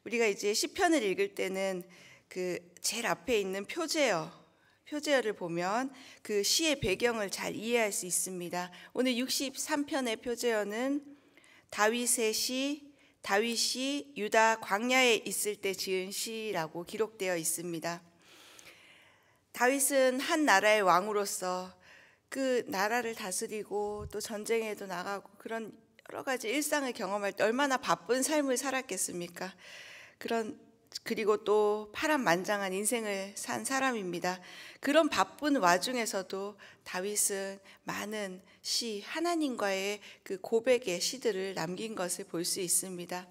우리가 이제 시편을 읽을 때는 그 제일 앞에 있는 표제어를 보면 그 시의 배경을 잘 이해할 수 있습니다. 오늘 63편의 표제어는 다윗의 시, 다윗이 유다 광야에 있을 때 지은 시라고 기록되어 있습니다. 다윗은 한 나라의 왕으로서 그 나라를 다스리고 또 전쟁에도 나가고 그런 여러 가지 일상을 경험할 때 얼마나 바쁜 삶을 살았겠습니까? 그리고 또 파란만장한 인생을 산 사람입니다. 그런 바쁜 와중에서도 다윗은 많은 시, 하나님과의 그 고백의 시들을 남긴 것을 볼 수 있습니다.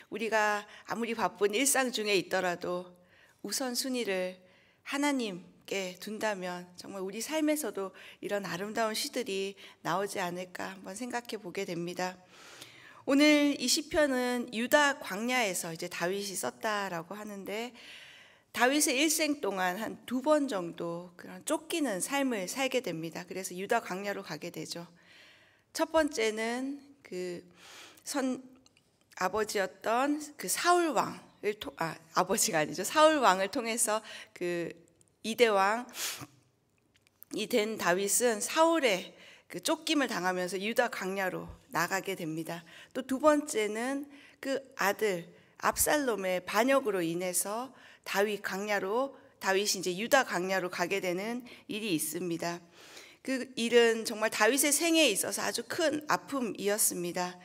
우리가 아무리 바쁜 일상 중에 있더라도 우선순위를 하나님께 둔다면 정말 우리 삶에서도 이런 아름다운 시들이 나오지 않을까 한번 생각해 보게 됩니다. 오늘 이 시편은 유다 광야에서 이제 다윗이 썼다라고 하는데, 다윗의 일생 동안 한 2번 정도 그런 쫓기는 삶을 살게 됩니다. 그래서 유다 광야로 가게 되죠. 첫 번째는 그 아버지였던 그 사울 왕을 통해서 그 2대 왕이 된 다윗은 사울의 그 쫓김을 당하면서 유다 광야로 나가게 됩니다. 또 2번째는 그 아들 압살롬의 반역으로 인해서 다윗이 이제 유다 광야로 가게 되는 일이 있습니다. 그 일은 정말 다윗의 생애에 있어서 아주 큰 아픔이었습니다.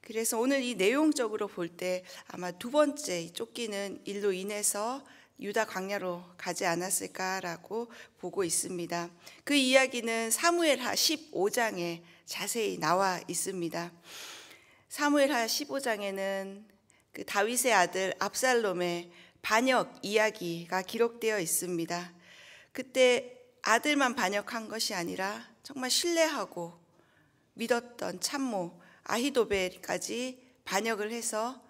그래서 오늘 이 내용적으로 볼 때 아마 2번째 쫓기는 일로 인해서 유다 광야로 가지 않았을까라고 보고 있습니다. 그 이야기는 사무엘하 15장에 자세히 나와 있습니다. 사무엘하 15장에는 그 다윗의 아들 압살롬의 반역 이야기가 기록되어 있습니다. 그때 아들만 반역한 것이 아니라 정말 신뢰하고 믿었던 참모 아히도벨까지 반역을 해서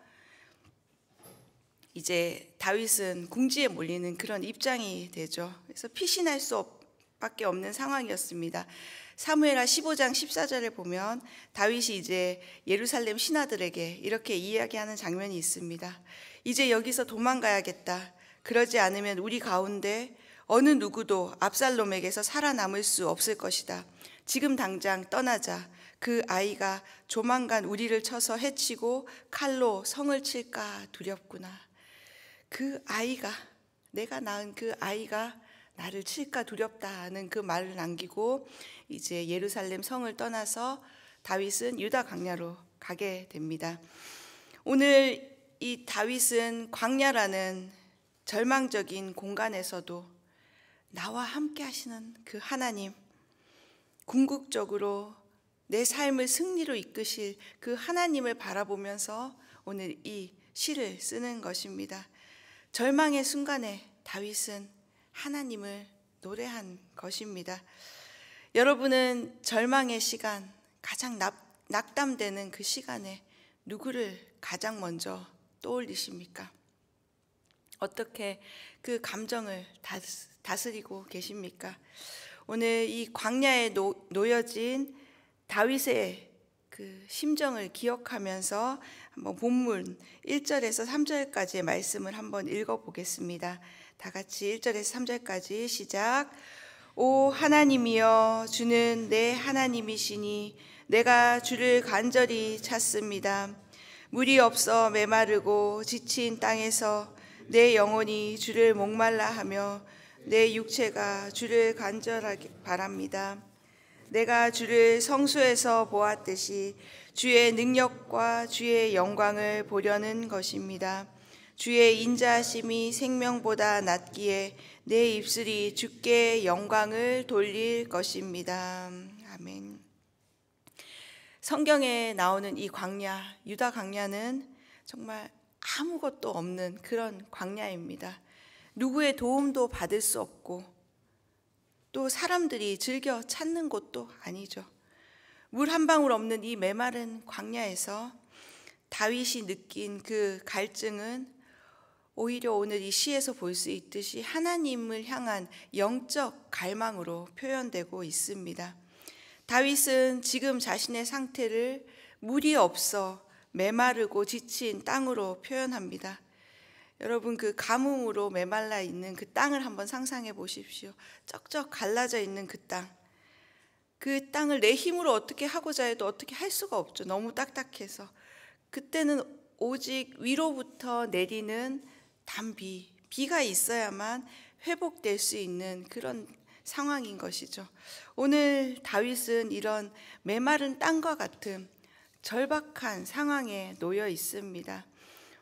이제 다윗은 궁지에 몰리는 그런 입장이 되죠. 그래서 피신할 수밖에 없는 상황이었습니다. 사무엘하 15장 14절에 보면 다윗이 이제 예루살렘 신하들에게 이렇게 이야기하는 장면이 있습니다. 이제 여기서 도망가야겠다. 그러지 않으면 우리 가운데 어느 누구도 압살롬에게서 살아남을 수 없을 것이다. 지금 당장 떠나자. 그 아이가 조만간 우리를 쳐서 해치고 칼로 성을 칠까 두렵구나. 그 아이가, 내가 낳은 그 아이가 나를 칠까 두렵다는 그 말을 남기고 이제 예루살렘 성을 떠나서 다윗은 유다 광야로 가게 됩니다. 오늘 이 다윗은 광야라는 절망적인 공간에서도 나와 함께 하시는 그 하나님, 궁극적으로 내 삶을 승리로 이끄실 그 하나님을 바라보면서 오늘 이 시를 쓰는 것입니다. 절망의 순간에 다윗은 하나님을 노래한 것입니다. 여러분은 절망의 시간, 가장 낙담되는 그 시간에 누구를 가장 먼저 떠올리십니까? 어떻게 그 감정을 다스리고 계십니까? 오늘 이 광야에 놓여진 다윗의 그 심정을 기억하면서 한번 본문 1절에서 3절까지의 말씀을 한번 읽어보겠습니다. 다 같이 1절에서 3절까지 시작. 오 하나님이여, 주는 내 하나님이시니 내가 주를 간절히 찾습니다. 물이 없어 메마르고 지친 땅에서 내 영혼이 주를 목말라 하며 내 육체가 주를 간절하게 바랍니다. 내가 주를 성소에서 보았듯이 주의 능력과 주의 영광을 보려는 것입니다. 주의 인자하심이 생명보다 낫기에 내 입술이 주께 영광을 돌릴 것입니다. 아멘. 성경에 나오는 이 광야, 유다 광야는 정말 아무것도 없는 그런 광야입니다. 누구의 도움도 받을 수 없고 또 사람들이 즐겨 찾는 곳도 아니죠. 물 한 방울 없는 이 메마른 광야에서 다윗이 느낀 그 갈증은 오히려 오늘 이 시에서 볼 수 있듯이 하나님을 향한 영적 갈망으로 표현되고 있습니다. 다윗은 지금 자신의 상태를 물이 없어 메마르고 지친 땅으로 표현합니다. 여러분 그 가뭄으로 메말라 있는 그 땅을 한번 상상해 보십시오. 쩍쩍 갈라져 있는 그 땅. 그 땅을 내 힘으로 어떻게 하고자 해도 어떻게 할 수가 없죠. 너무 딱딱해서. 그때는 오직 위로부터 내리는 단비, 비가 있어야만 회복될 수 있는 그런 상황인 것이죠. 오늘 다윗은 이런 메마른 땅과 같은 절박한 상황에 놓여 있습니다.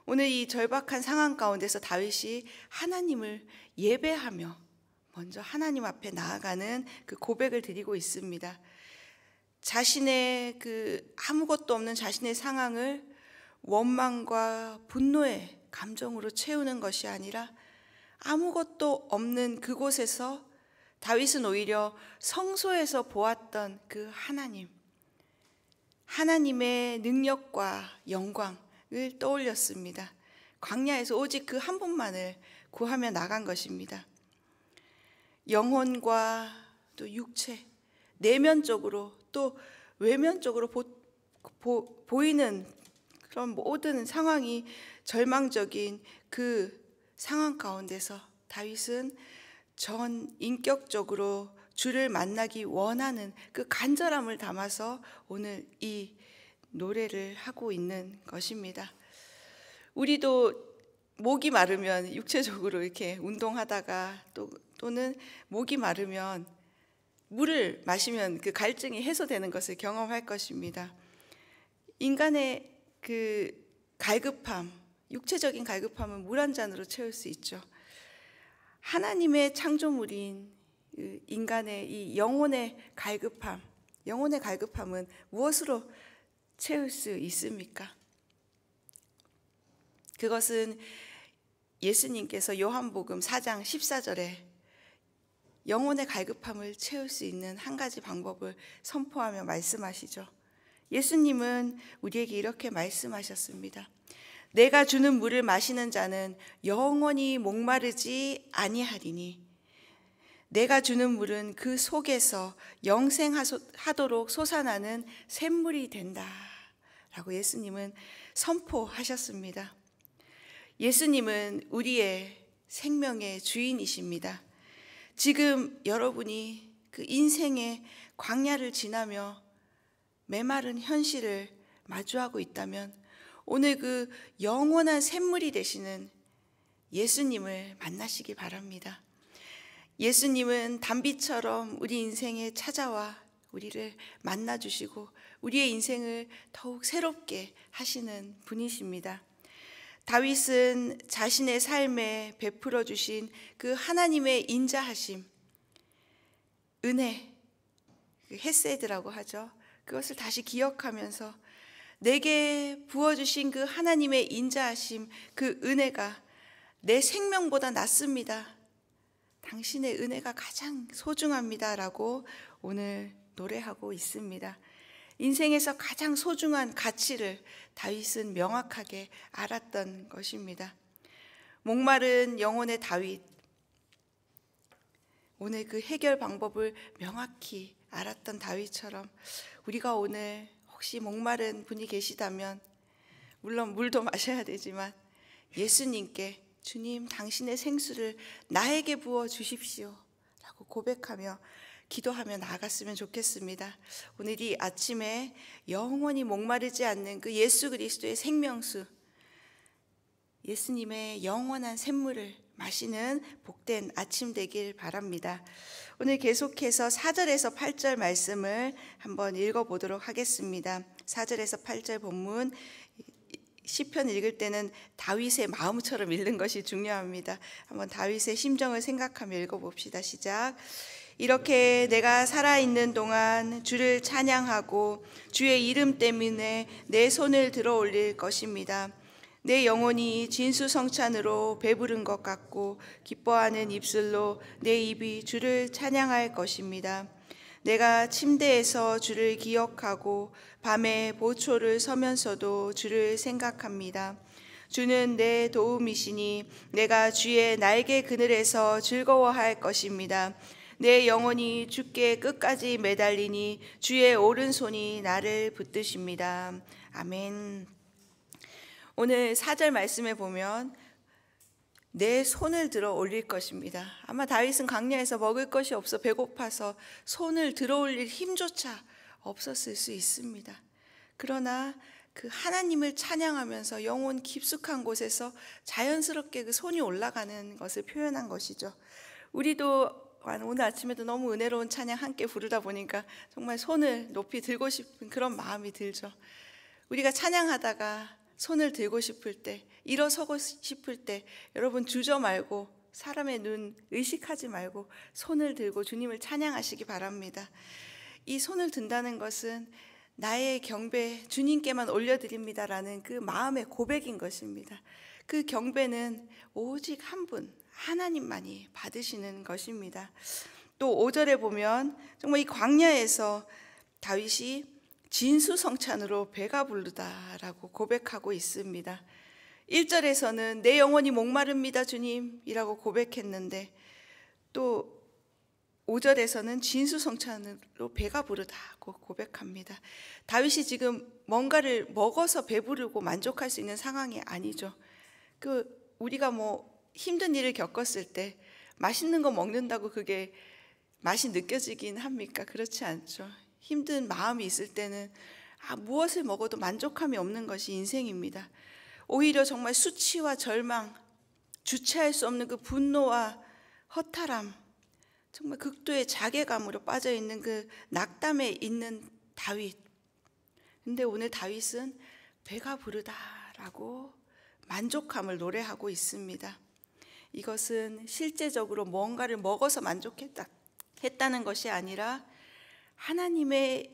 오늘 이 절박한 상황 가운데서 다윗이 하나님을 예배하며 먼저 하나님 앞에 나아가는 그 고백을 드리고 있습니다. 자신의 그 아무것도 없는 자신의 상황을 원망과 분노의 감정으로 채우는 것이 아니라 아무것도 없는 그곳에서 다윗은 오히려 성소에서 보았던 그 하나님의 능력과 영광을 떠올렸습니다. 광야에서 오직 그 한 분만을 구하며 나간 것입니다. 영혼과 또 육체, 내면적으로 또 외면적으로 보이는 그런 모든 상황이 절망적인 그 상황 가운데서 다윗은 전 인격적으로 주를 만나기 원하는 그 간절함을 담아서 오늘 이 노래를 하고 있는 것입니다. 우리도 목이 마르면 육체적으로 이렇게 운동하다가 또는 목이 마르면 물을 마시면 그 갈증이 해소되는 것을 경험할 것입니다. 인간의 그 갈급함, 육체적인 갈급함은 물 한 잔으로 채울 수 있죠. 하나님의 창조물인 인간의 이 영혼의 갈급함은 무엇으로 채울 수 있습니까? 그것은 예수님께서 요한복음 4장 14절에 영혼의 갈급함을 채울 수 있는 한 가지 방법을 선포하며 말씀하시죠. 예수님은 우리에게 이렇게 말씀하셨습니다. 내가 주는 물을 마시는 자는 영원히 목마르지 아니하리니 내가 주는 물은 그 속에서 영생하도록 솟아나는 샘물이 된다 라고 예수님은 선포하셨습니다. 예수님은 우리의 생명의 주인이십니다. 지금 여러분이 그 인생의 광야를 지나며 메마른 현실을 마주하고 있다면 오늘 그 영원한 샘물이 되시는 예수님을 만나시기 바랍니다. 예수님은 단비처럼 우리 인생에 찾아와 우리를 만나주시고 우리의 인생을 더욱 새롭게 하시는 분이십니다. 다윗은 자신의 삶에 베풀어 주신 그 하나님의 인자하심, 은혜, 헤세드라고 하죠. 그것을 다시 기억하면서 내게 부어주신 그 하나님의 인자하심, 그 은혜가 내 생명보다 낫습니다. 당신의 은혜가 가장 소중합니다 라고 오늘 노래하고 있습니다. 인생에서 가장 소중한 가치를 다윗은 명확하게 알았던 것입니다. 목마른 영혼의 다윗, 오늘 그 해결 방법을 명확히 알았던 다윗처럼 우리가 오늘 혹시 목마른 분이 계시다면 물론 물도 마셔야 되지만 예수님께 주님 당신의 생수를 나에게 부어 주십시오 라고 고백하며 기도하며 나아갔으면 좋겠습니다. 오늘 이 아침에 영원히 목마르지 않는 그 예수 그리스도의 생명수, 예수님의 영원한 샘물을 마시는 복된 아침 되길 바랍니다. 오늘 계속해서 4절에서 8절 말씀을 한번 읽어보도록 하겠습니다. 4절에서 8절 본문, 시편 읽을 때는 다윗의 마음처럼 읽는 것이 중요합니다. 한번 다윗의 심정을 생각하며 읽어봅시다. 시작. 이렇게 내가 살아있는 동안 주를 찬양하고 주의 이름 때문에 내 손을 들어 올릴 것입니다. 내 영혼이 진수성찬으로 배부른 것 같고 기뻐하는 입술로 내 입이 주를 찬양할 것입니다. 내가 침대에서 주를 기억하고 밤에 보초를 서면서도 주를 생각합니다. 주는 내 도움이시니 내가 주의 날개 그늘에서 즐거워할 것입니다. 내 영혼이 주께 끝까지 매달리니 주의 오른손이 나를 붙드십니다. 아멘. 오늘 4절 말씀에 보면 내 손을 들어 올릴 것입니다. 아마 다윗은 광야에서 먹을 것이 없어 배고파서 손을 들어 올릴 힘조차 없었을 수 있습니다. 그러나 그 하나님을 찬양하면서 영혼 깊숙한 곳에서 자연스럽게 그 손이 올라가는 것을 표현한 것이죠. 우리도 오늘 아침에도 너무 은혜로운 찬양 함께 부르다 보니까 정말 손을 높이 들고 싶은 그런 마음이 들죠. 우리가 찬양하다가 손을 들고 싶을 때, 일어서고 싶을 때 여러분 주저 말고 사람의 눈 의식하지 말고 손을 들고 주님을 찬양하시기 바랍니다. 이 손을 든다는 것은 나의 경배 주님께만 올려드립니다라는 그 마음의 고백인 것입니다. 그 경배는 오직 한 분 하나님만이 받으시는 것입니다. 또 5절에 보면 정말 이 광야에서 다윗이 진수성찬으로 배가 부르다라고 고백하고 있습니다. 1절에서는 내 영혼이 목마릅니다 주님이라고 고백했는데 또 5절에서는 진수성찬으로 배가 부르다고 고백합니다. 다윗이 지금 뭔가를 먹어서 배부르고 만족할 수 있는 상황이 아니죠. 우리가 힘든 일을 겪었을 때 맛있는 거 먹는다고 그게 맛이 느껴지긴 합니까? 그렇지 않죠. 힘든 마음이 있을 때는 무엇을 먹어도 만족함이 없는 것이 인생입니다. 오히려 정말 수치와 절망, 주체할 수 없는 그 분노와 허탈함, 정말 극도의 자괴감으로 빠져있는 그 낙담에 있는 다윗. 근데 오늘 다윗은 배가 부르다라고 만족함을 노래하고 있습니다. 이것은 실제적으로 뭔가를 먹어서 만족했다는 것이 아니라 하나님의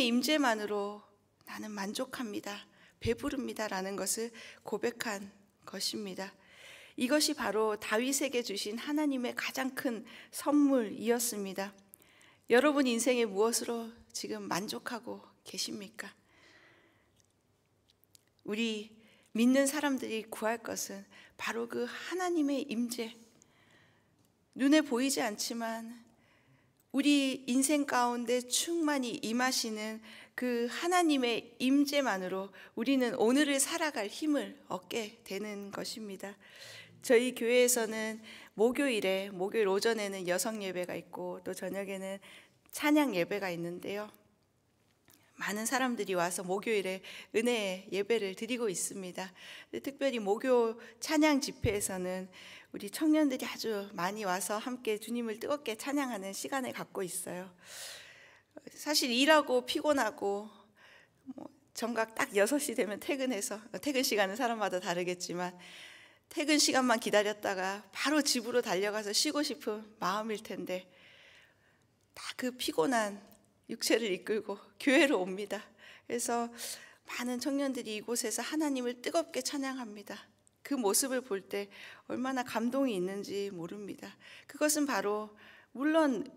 임재만으로 나는 만족합니다, 배부릅니다라는 것을 고백한 것입니다. 이것이 바로 다윗에게 주신 하나님의 가장 큰 선물이었습니다. 여러분 인생에 무엇으로 지금 만족하고 계십니까? 우리 믿는 사람들이 구할 것은 바로 그 하나님의 임재, 눈에 보이지 않지만 우리 인생 가운데 충만히 임하시는 그 하나님의 임재만으로 우리는 오늘을 살아갈 힘을 얻게 되는 것입니다. 저희 교회에서는 목요일 오전에는 여성 예배가 있고 또 저녁에는 찬양 예배가 있는데요. 많은 사람들이 와서 목요일에 은혜 예배를 드리고 있습니다. 특별히 목요 찬양 집회에서는 우리 청년들이 아주 많이 와서 함께 주님을 뜨겁게 찬양하는 시간을 갖고 있어요. 사실 일하고 피곤하고 정각 딱 6시 되면 퇴근해서, 퇴근 시간은 사람마다 다르겠지만 퇴근 시간만 기다렸다가 바로 집으로 달려가서 쉬고 싶은 마음일 텐데 다 그 피곤한 육체를 이끌고 교회로 옵니다. 그래서 많은 청년들이 이곳에서 하나님을 뜨겁게 찬양합니다. 그 모습을 볼 때 얼마나 감동이 있는지 모릅니다. 그것은 바로 물론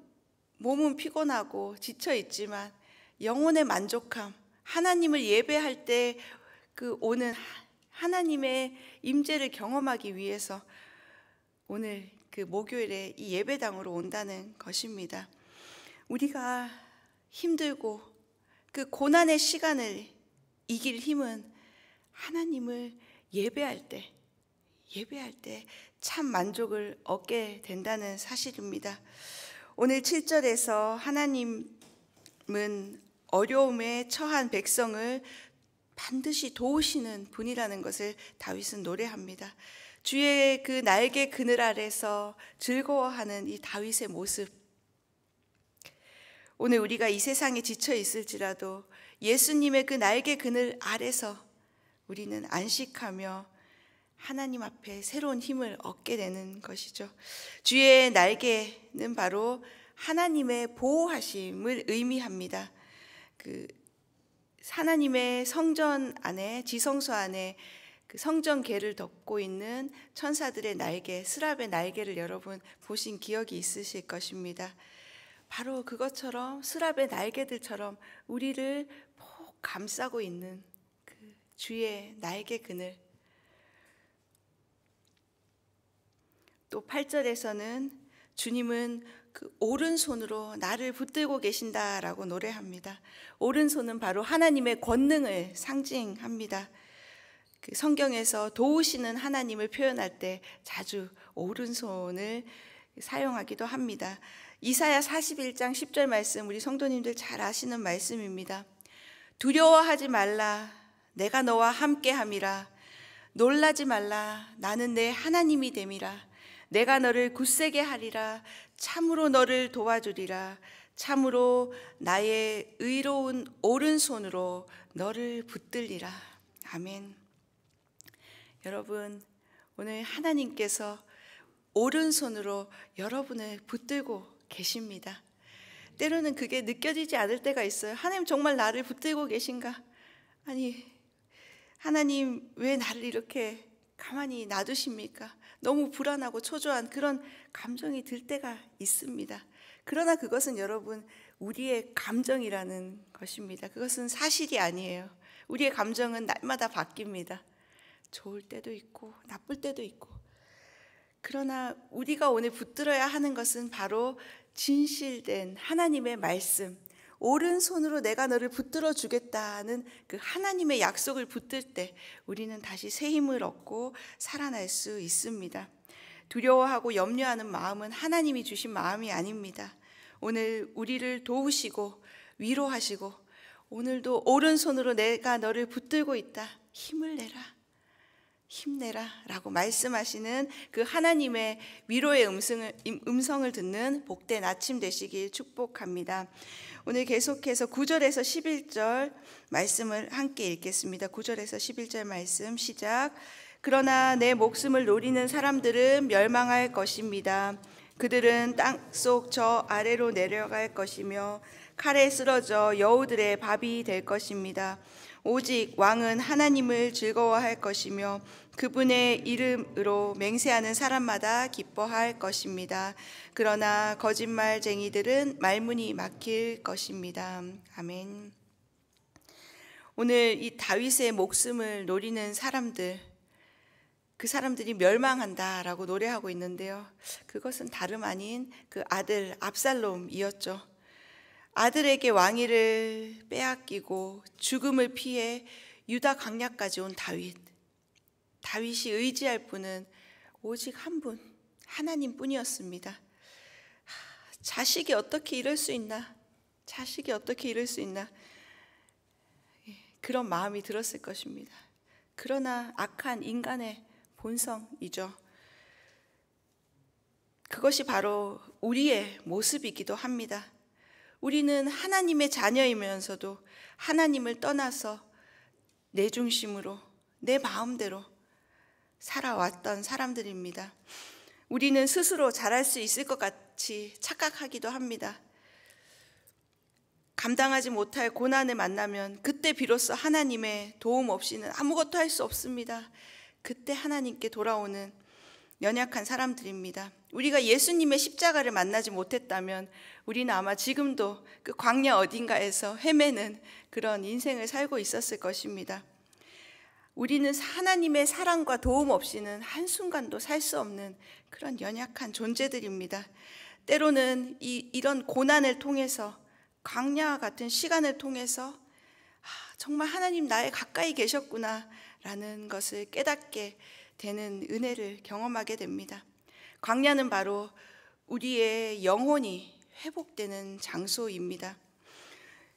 몸은 피곤하고 지쳐 있지만 영혼의 만족함, 하나님을 예배할 때 그 오는 하나님의 임재를 경험하기 위해서 오늘 그 목요일에 이 예배당으로 온다는 것입니다. 우리가 힘들고 그 고난의 시간을 이길 힘은 하나님을 예배할 때 참 만족을 얻게 된다는 사실입니다. 오늘 7절에서 하나님은 어려움에 처한 백성을 반드시 도우시는 분이라는 것을 다윗은 노래합니다. 주의 그 날개 그늘 아래서 즐거워하는 이 다윗의 모습, 오늘 우리가 이 세상에 지쳐 있을지라도 예수님의 그 날개 그늘 아래서 우리는 안식하며 하나님 앞에 새로운 힘을 얻게 되는 것이죠. 주의 날개는 바로 하나님의 보호하심을 의미합니다. 하나님의 성전 안에, 지성소 안에 그 성전궤를 덮고 있는 천사들의 날개, 스랍의 날개를 여러분 보신 기억이 있으실 것입니다. 바로 그것처럼 스랍의 날개들처럼 우리를 폭 감싸고 있는 그 주의 날개 그늘. 또 8절에서는 주님은 그 오른손으로 나를 붙들고 계신다라고 노래합니다. 오른손은 바로 하나님의 권능을 상징합니다. 그 성경에서 도우시는 하나님을 표현할 때 자주 오른손을 사용하기도 합니다. 이사야 41장 10절 말씀, 우리 성도님들 잘 아시는 말씀입니다. 두려워하지 말라, 내가 너와 함께함이라. 놀라지 말라, 나는 내 하나님이 됨이라. 내가 너를 굳세게 하리라. 참으로 너를 도와주리라. 참으로 나의 의로운 오른손으로 너를 붙들리라. 아멘. 여러분, 오늘 하나님께서 오른손으로 여러분을 붙들고 계십니다. 때로는 그게 느껴지지 않을 때가 있어요. 하나님 정말 나를 붙들고 계신가? 아니, 하나님 왜 나를 이렇게 가만히 놔두십니까? 너무 불안하고 초조한 그런 감정이 들 때가 있습니다. 그러나 그것은 여러분, 우리의 감정이라는 것입니다. 그것은 사실이 아니에요. 우리의 감정은 날마다 바뀝니다. 좋을 때도 있고 나쁠 때도 있고. 그러나 우리가 오늘 붙들어야 하는 것은 바로 진실된 하나님의 말씀, 오른손으로 내가 너를 붙들어 주겠다는 그 하나님의 약속을 붙들 때 우리는 다시 새 힘을 얻고 살아날 수 있습니다. 두려워하고 염려하는 마음은 하나님이 주신 마음이 아닙니다. 오늘 우리를 도우시고 위로하시고 오늘도 오른손으로 내가 너를 붙들고 있다, 힘을 내라, 힘내라 라고 말씀하시는 그 하나님의 위로의 음성을 듣는 복된 아침 되시길 축복합니다. 오늘 계속해서 9절에서 11절 말씀을 함께 읽겠습니다. 9절에서 11절 말씀 시작. 그러나 내 목숨을 노리는 사람들은 멸망할 것입니다. 그들은 땅속 저 아래로 내려갈 것이며 칼에 쓰러져 여우들의 밥이 될 것입니다. 오직 왕은 하나님을 즐거워할 것이며 그분의 이름으로 맹세하는 사람마다 기뻐할 것입니다. 그러나 거짓말쟁이들은 말문이 막힐 것입니다. 아멘. 오늘 이 다윗의 목숨을 노리는 사람들, 그 사람들이 멸망한다라고 노래하고 있는데요. 그것은 다름 아닌 그 아들 압살롬이었죠. 아들에게 왕위를 빼앗기고 죽음을 피해 유다 광야까지 온 다윗. 다윗이 의지할 분은 오직 한 분, 하나님뿐이었습니다. 자식이 어떻게 이럴 수 있나? 자식이 어떻게 이럴 수 있나? 그런 마음이 들었을 것입니다. 그러나 악한 인간의 본성이죠. 그것이 바로 우리의 모습이기도 합니다. 우리는 하나님의 자녀이면서도 하나님을 떠나서 내 중심으로, 내 마음대로 살아왔던 사람들입니다. 우리는 스스로 잘할 수 있을 것 같이 착각하기도 합니다. 감당하지 못할 고난을 만나면 그때 비로소 하나님의 도움 없이는 아무것도 할 수 없습니다. 그때 하나님께 돌아오는 연약한 사람들입니다. 우리가 예수님의 십자가를 만나지 못했다면 우리는 아마 지금도 그 광야 어딘가에서 헤매는 그런 인생을 살고 있었을 것입니다. 우리는 하나님의 사랑과 도움 없이는 한순간도 살 수 없는 그런 연약한 존재들입니다. 때로는 이런 고난을 통해서, 광야와 같은 시간을 통해서 정말 하나님 나에 가까이 계셨구나 라는 것을 깨닫게 되는 은혜를 경험하게 됩니다. 광야는 바로 우리의 영혼이 회복되는 장소입니다.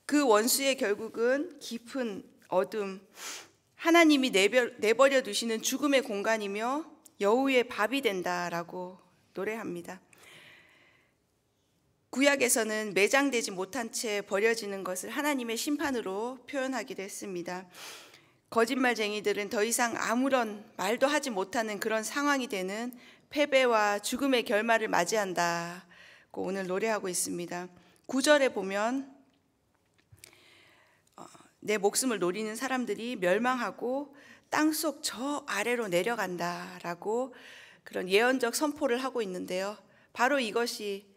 그 원수의 결국은 깊은 어둠, 하나님이 내버려 두시는 죽음의 공간이며 여우의 밥이 된다라고 노래합니다. 구약에서는 매장되지 못한 채 버려지는 것을 하나님의 심판으로 표현하기도 했습니다. 거짓말쟁이들은 더 이상 아무런 말도 하지 못하는 그런 상황이 되는 패배와 죽음의 결말을 맞이한다고 오늘 노래하고 있습니다. 9절에 보면 내 목숨을 노리는 사람들이 멸망하고 땅속 저 아래로 내려간다라고 그런 예언적 선포를 하고 있는데요. 바로 이것이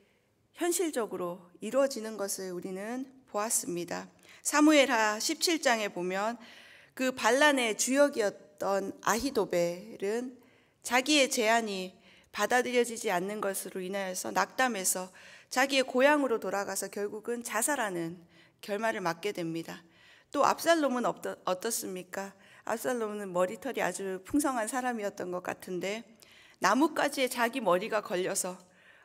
현실적으로 이루어지는 것을 우리는 보았습니다. 사무엘하 17장에 보면 그 반란의 주역이었던 아히도벨은 자기의 제안이 받아들여지지 않는 것으로 인하여서 낙담해서 자기의 고향으로 돌아가서 결국은 자살하는 결말을 맞게 됩니다. 또 압살롬은 어떻습니까? 압살롬은 머리털이 아주 풍성한 사람이었던 것 같은데 나뭇가지에 자기 머리가 걸려서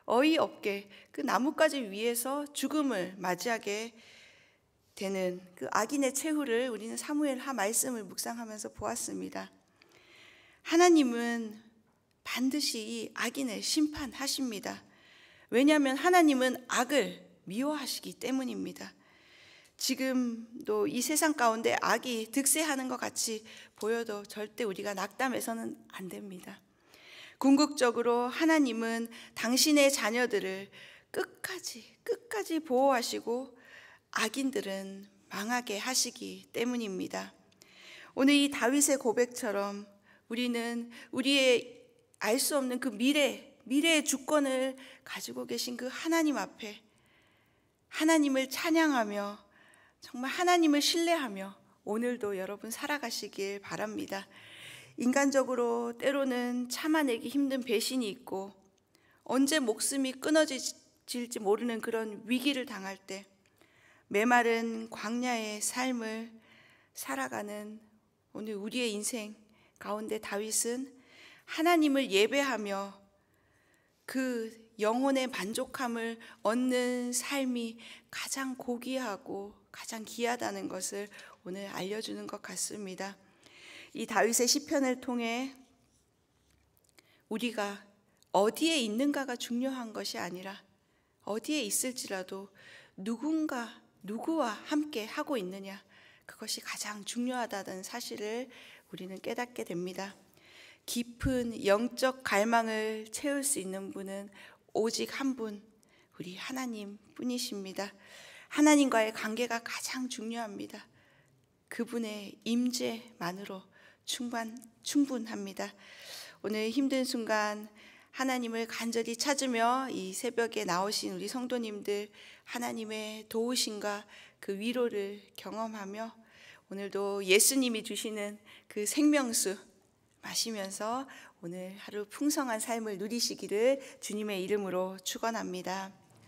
어이없게 그 나뭇가지 위에서 죽음을 맞이하게 되는 그 악인의 최후를 우리는 사무엘하 말씀을 묵상하면서 보았습니다. 하나님은 반드시 이 악인을 심판하십니다. 왜냐하면 하나님은 악을 미워하시기 때문입니다. 지금도 이 세상 가운데 악이 득세하는 것 같이 보여도 절대 우리가 낙담해서는 안 됩니다. 궁극적으로 하나님은 당신의 자녀들을 끝까지 보호하시고 악인들은 망하게 하시기 때문입니다. 오늘 이 다윗의 고백처럼 우리는 우리의 알 수 없는 그 미래의 주권을 가지고 계신 그 하나님 앞에 하나님을 찬양하며 정말 하나님을 신뢰하며 오늘도 여러분 살아가시길 바랍니다. 인간적으로 때로는 참아내기 힘든 배신이 있고 언제 목숨이 끊어질지 모르는 그런 위기를 당할 때 메마른 광야의 삶을 살아가는 오늘 우리의 인생 가운데 다윗은 하나님을 예배하며 그 영혼의 만족함을 얻는 삶이 가장 고귀하고 가장 귀하다는 것을 오늘 알려주는 것 같습니다. 이 다윗의 시편을 통해 우리가 어디에 있는가가 중요한 것이 아니라 어디에 있을지라도 누구와 함께 하고 있느냐, 그것이 가장 중요하다는 사실을 우리는 깨닫게 됩니다. 깊은 영적 갈망을 채울 수 있는 분은 오직 한 분, 우리 하나님 뿐이십니다. 하나님과의 관계가 가장 중요합니다. 그분의 임재만으로 충분합니다. 오늘 힘든 순간 하나님을 간절히 찾으며 이 새벽에 나오신 우리 성도님들 하나님의 도우심과 그 위로를 경험하며 오늘도 예수님이 주시는 그 생명수 마시면서 오늘 하루 풍성한 삶을 누리시기를 주님의 이름으로 축원합니다.